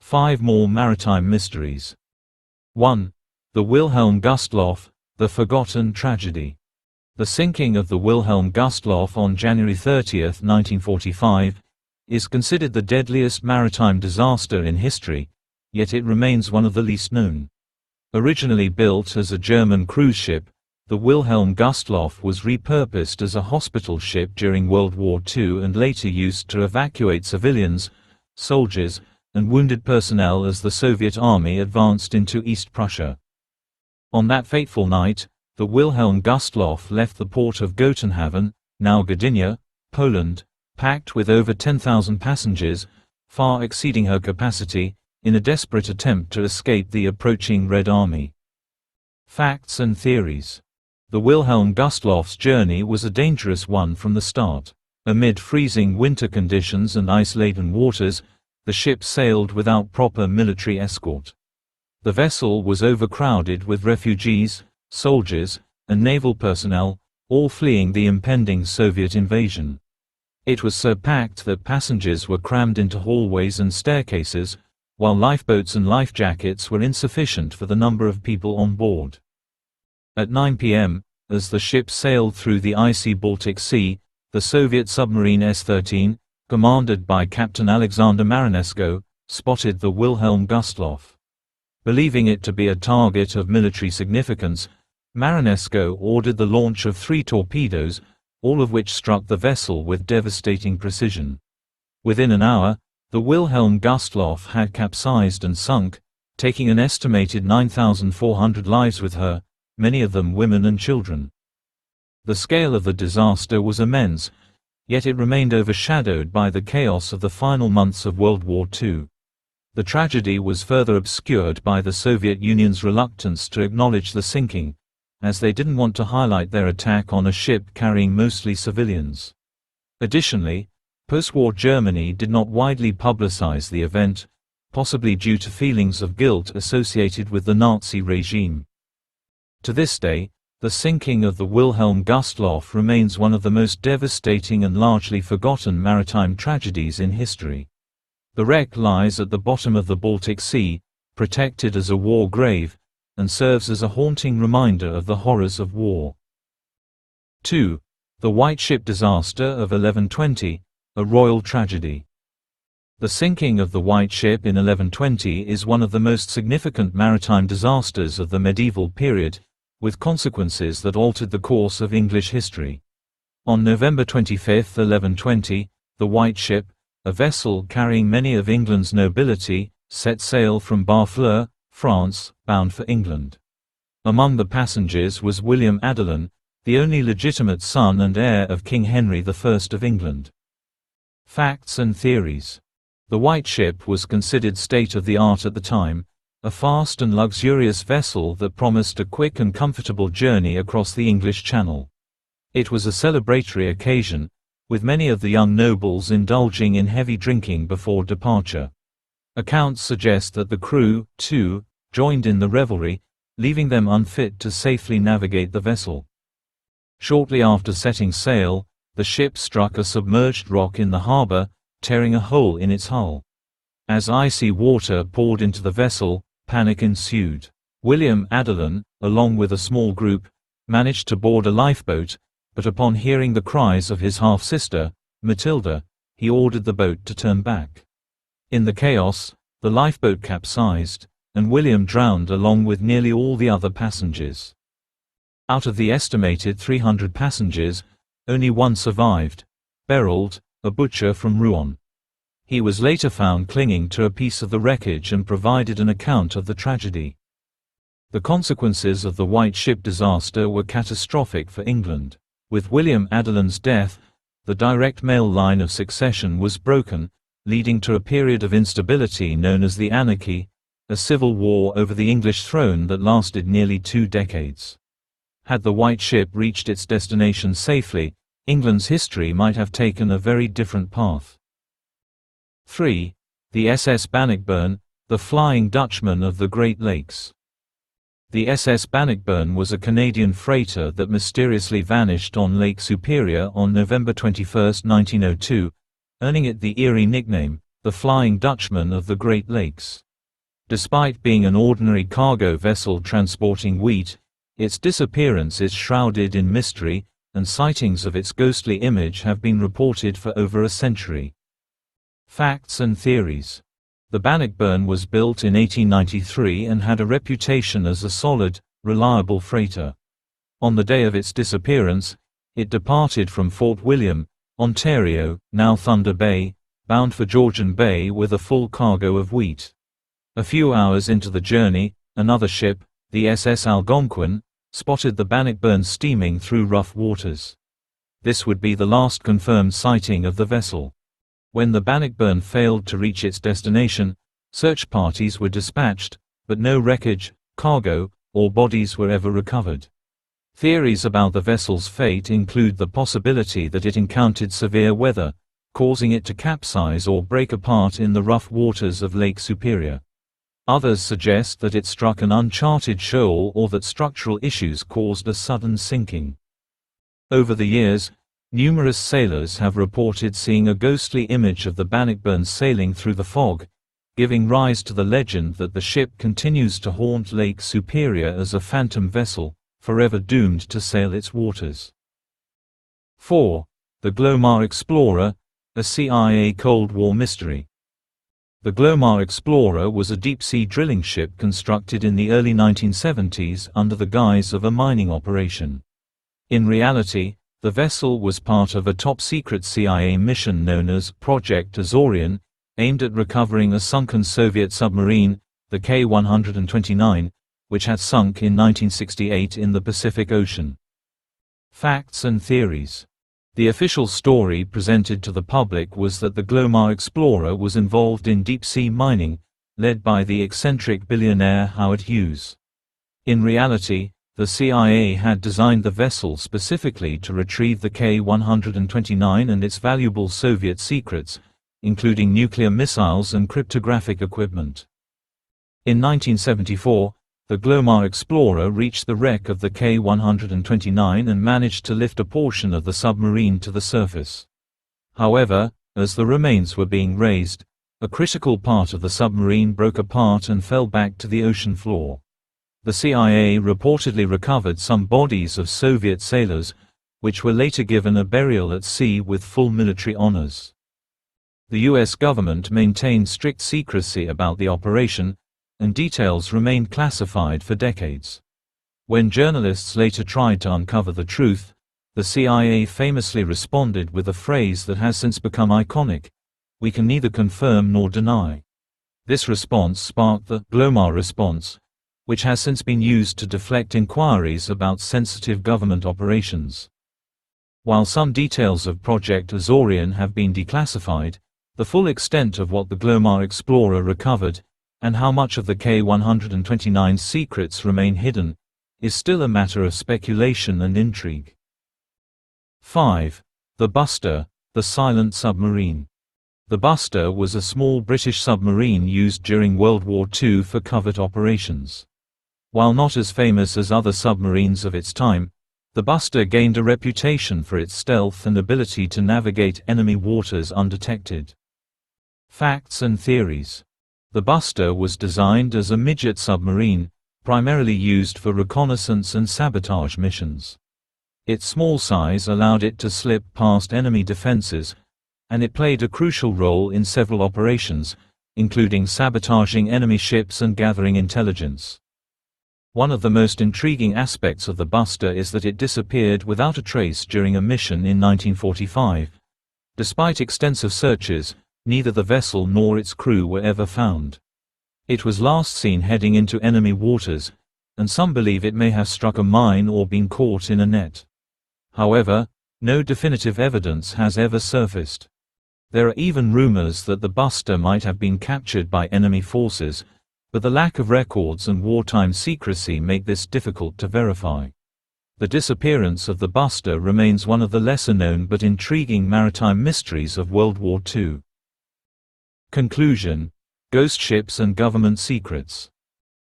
5 more maritime mysteries. 1. The Wilhelm Gustloff, the forgotten tragedy. The sinking of the Wilhelm Gustloff on January 30, 1945, is considered the deadliest maritime disaster in history, yet it remains one of the least known. Originally built as a German cruise ship, the Wilhelm Gustloff was repurposed as a hospital ship during World War II and later used to evacuate civilians, soldiers, and wounded personnel as the Soviet army advanced into East Prussia. On that fateful night, the Wilhelm Gustloff left the port of Gotenhaven, now Gdynia, Poland, packed with over 10,000 passengers, far exceeding her capacity, in a desperate attempt to escape the approaching Red Army. Facts and theories. The Wilhelm Gustloff's journey was a dangerous one from the start. Amid freezing winter conditions and ice-laden waters, the ship sailed without proper military escort. The vessel was overcrowded with refugees, soldiers, and naval personnel, all fleeing the impending Soviet invasion. It was so packed that passengers were crammed into hallways and staircases, while lifeboats and life jackets were insufficient for the number of people on board. At 9 p.m., as the ship sailed through the icy Baltic Sea, the Soviet submarine S-13, commanded by Captain Alexander Marinesko, spotted the Wilhelm Gustloff. Believing it to be a target of military significance, Marinesko ordered the launch of 3 torpedoes, all of which struck the vessel with devastating precision. Within an hour, the Wilhelm Gustloff had capsized and sunk, taking an estimated 9,400 lives with her, many of them women and children. The scale of the disaster was immense, yet it remained overshadowed by the chaos of the final months of World War II. The tragedy was further obscured by the Soviet Union's reluctance to acknowledge the sinking, as they didn't want to highlight their attack on a ship carrying mostly civilians. Additionally, post-war Germany did not widely publicize the event, possibly due to feelings of guilt associated with the Nazi regime. To this day, the sinking of the Wilhelm Gustloff remains one of the most devastating and largely forgotten maritime tragedies in history. The wreck lies at the bottom of the Baltic Sea, protected as a war grave, and serves as a haunting reminder of the horrors of war. 2. The White Ship Disaster of 1120, a royal tragedy. The sinking of the White Ship in 1120 is one of the most significant maritime disasters of the medieval period, with consequences that altered the course of English history. On November 25, 1120, the White Ship, a vessel carrying many of England's nobility, set sail from Barfleur, France, bound for England. Among the passengers was William Adelin, the only legitimate son and heir of King Henry I of England. Facts and theories. The White Ship was considered state-of-the-art at the time, a fast and luxurious vessel that promised a quick and comfortable journey across the English Channel. It was a celebratory occasion, with many of the young nobles indulging in heavy drinking before departure. Accounts suggest that the crew, too, joined in the revelry, leaving them unfit to safely navigate the vessel. Shortly after setting sail, the ship struck a submerged rock in the harbor, tearing a hole in its hull. As icy water poured into the vessel, panic ensued. William Adelin, along with a small group, managed to board a lifeboat, but upon hearing the cries of his half-sister, Matilda, he ordered the boat to turn back. In the chaos, the lifeboat capsized, and William drowned along with nearly all the other passengers. Out of the estimated 300 passengers, only one survived, Berold, a butcher from Rouen. He was later found clinging to a piece of the wreckage and provided an account of the tragedy. The consequences of the White Ship disaster were catastrophic for England. With William Adelin's death, the direct male line of succession was broken, leading to a period of instability known as the Anarchy, a civil war over the English throne that lasted nearly 2 decades. Had the White Ship reached its destination safely, England's history might have taken a very different path. 3. The SS Banic Burn, the Flying Dutchman of the Great Lakes. The SS Banic Burn was a Canadian freighter that mysteriously vanished on Lake Superior on November 21, 1902, earning it the eerie nickname, the Flying Dutchman of the Great Lakes. Despite being an ordinary cargo vessel transporting wheat, its disappearance is shrouded in mystery, and sightings of its ghostly image have been reported for over a century. Facts and theories. The Bannockburn was built in 1893 and had a reputation as a solid, reliable freighter. On the day of its disappearance, it departed from Fort William, Ontario, now Thunder Bay, bound for Georgian Bay with a full cargo of wheat. A few hours into the journey, another ship, the SS Algonquin, spotted the Bannockburn steaming through rough waters. This would be the last confirmed sighting of the vessel. When the Bannockburn failed to reach its destination, search parties were dispatched, but no wreckage, cargo, or bodies were ever recovered. Theories about the vessel's fate include the possibility that it encountered severe weather, causing it to capsize or break apart in the rough waters of Lake Superior. Others suggest that it struck an uncharted shoal or that structural issues caused a sudden sinking. Over the years, numerous sailors have reported seeing a ghostly image of the Bannockburn sailing through the fog, giving rise to the legend that the ship continues to haunt Lake Superior as a phantom vessel, forever doomed to sail its waters. 4. The Glomar Explorer, a CIA Cold War mystery. The Glomar Explorer was a deep-sea drilling ship constructed in the early 1970s under the guise of a mining operation. In reality, the vessel was part of a top-secret CIA mission known as Project Azorian, aimed at recovering a sunken Soviet submarine, the K-129, which had sunk in 1968 in the Pacific Ocean. Facts and theories. The official story presented to the public was that the Glomar Explorer was involved in deep-sea mining, led by the eccentric billionaire Howard Hughes. In reality, the CIA had designed the vessel specifically to retrieve the K-129 and its valuable Soviet secrets, including nuclear missiles and cryptographic equipment. In 1974, the Glomar Explorer reached the wreck of the K-129 and managed to lift a portion of the submarine to the surface. However, as the remains were being raised, a critical part of the submarine broke apart and fell back to the ocean floor. The CIA reportedly recovered some bodies of Soviet sailors, which were later given a burial at sea with full military honors. The U.S. government maintained strict secrecy about the operation, and details remained classified for decades. When journalists later tried to uncover the truth, the CIA famously responded with a phrase that has since become iconic: "We can neither confirm nor deny." This response sparked the Glomar response, which has since been used to deflect inquiries about sensitive government operations. While some details of Project Azorian have been declassified, the full extent of what the Glomar Explorer recovered, and how much of the K-129's secrets remain hidden, is still a matter of speculation and intrigue. 5. The Buster, the silent submarine. The Buster was a small British submarine used during World War II for covert operations. While not as famous as other submarines of its time, the Buster gained a reputation for its stealth and ability to navigate enemy waters undetected. Facts and theories. The Buster was designed as a midget submarine, primarily used for reconnaissance and sabotage missions. Its small size allowed it to slip past enemy defenses, and it played a crucial role in several operations, including sabotaging enemy ships and gathering intelligence. One of the most intriguing aspects of the Buster is that it disappeared without a trace during a mission in 1945. Despite extensive searches, neither the vessel nor its crew were ever found. It was last seen heading into enemy waters, and some believe it may have struck a mine or been caught in a net. However, no definitive evidence has ever surfaced. There are even rumors that the Buster might have been captured by enemy forces, but the lack of records and wartime secrecy make this difficult to verify. The disappearance of the Buster remains one of the lesser-known but intriguing maritime mysteries of World War II. Conclusion: Ghost ships and government secrets.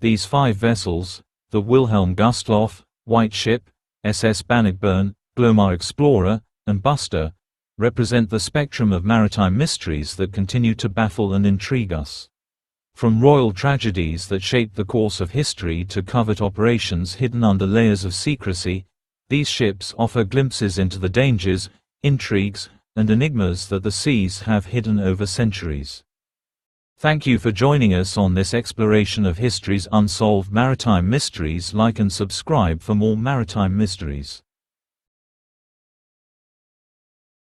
These 5 vessels, the Wilhelm Gustloff, White Ship, SS Banic Burn, Glomar Explorer, and Buster, represent the spectrum of maritime mysteries that continue to baffle and intrigue us. From royal tragedies that shaped the course of history to covert operations hidden under layers of secrecy, these ships offer glimpses into the dangers, intrigues, and enigmas that the seas have hidden over centuries. Thank you for joining us on this exploration of history's unsolved maritime mysteries. Like and subscribe for more maritime mysteries.